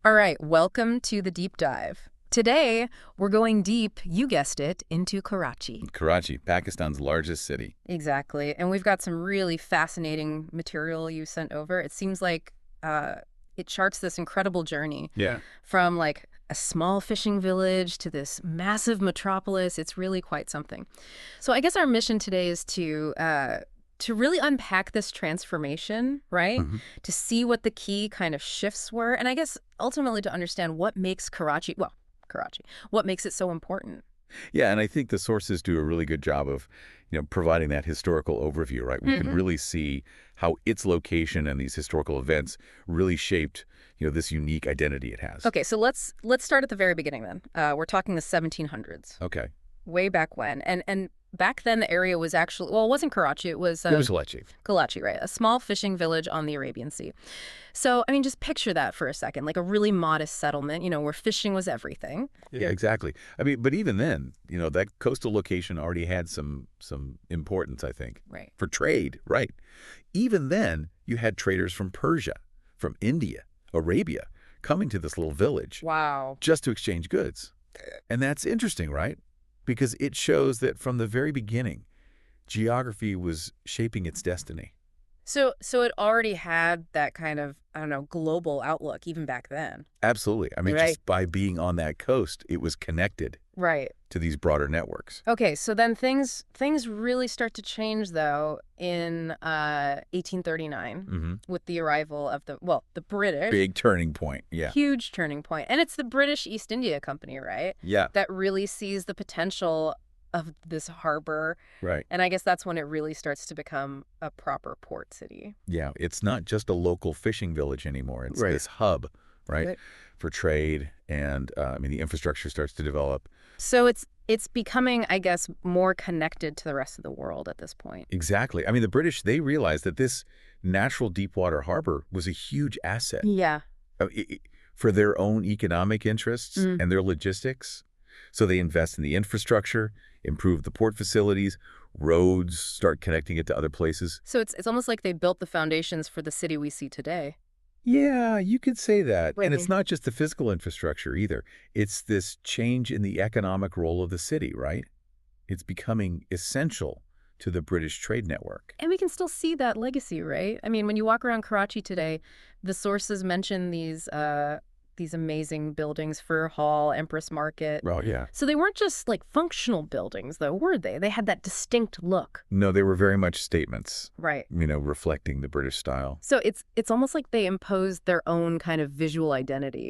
All right, welcome to the deep dive. Today, we're going deep, you guessed it, into Karachi. Karachi, Pakistan's largest city. Exactly. And we've got some really fascinating material you sent over. It seems like uh, it charts this incredible journey Yeah. from like a small fishing village to this massive metropolis. It's really quite something. So I guess our mission today is to really unpack this transformation, right? hmm To see what the key kind of shifts were, and I guess ultimately to understand what makes Karachi, what makes it so important. Yeah, and I think the sources do a really good job of, providing that historical overview, right? We can hmm really see how its location and these historical events really shaped, this unique identity it has. Okay, so let's start at the very beginning then. We're talking the 1700s, Okay. way back when, and back then the area was actually, well, it wasn't Karachi, it was It was Lecce. Karachi, right? A small fishing village on the Arabian Sea. So, I mean, just picture that for a second, like a really modest settlement, where fishing was everything. Yeah, exactly. I mean, but even then, that coastal location already had some importance, I think, Right. for trade, right? Even then, you had traders from Persia, from India, Arabia, coming to this little village Wow. just to exchange goods. And that's interesting, right? Because it shows that from the very beginning, geography was shaping its destiny. So it already had that kind of, I don't know, global outlook even back then. Absolutely. I mean, Right. just by being on that coast, it was connected Right. to these broader networks. Okay, so then things really start to change though in 1839 hmm with the arrival of the British. Big turning point. Yeah. Huge turning point. And it's the British East India Company, right? Yeah. That really sees the potential of this harbor. Right. And I guess that's when it really starts to become a proper port city. Yeah. It's not just a local fishing village anymore. It's Right. this hub, right, Right. for trade. And I mean, the infrastructure starts to develop. So it's becoming, I guess, more connected to the rest of the world at this point. Exactly. I mean, the British, they realized that this natural deep water harbor was a huge asset. Yeah. For their own economic interests Mm. and their logistics. So they invest in the infrastructure, improve the port facilities, roads, start connecting it to other places. So it's almost like they built the foundations for the city we see today. Yeah, you could say that. And it's Right. not just the physical infrastructure either. It's this change in the economic role of the city, right? It's becoming essential to the British trade network. And we can still see that legacy, right? I mean, when you walk around Karachi today, the sources mention these amazing buildings for Hall, Empress Market. Well, yeah. So they weren't just like functional buildings, though, were they? They had that distinct look. No, they were very much statements, Right. reflecting the British style. So it's almost like they imposed their own kind of visual identity.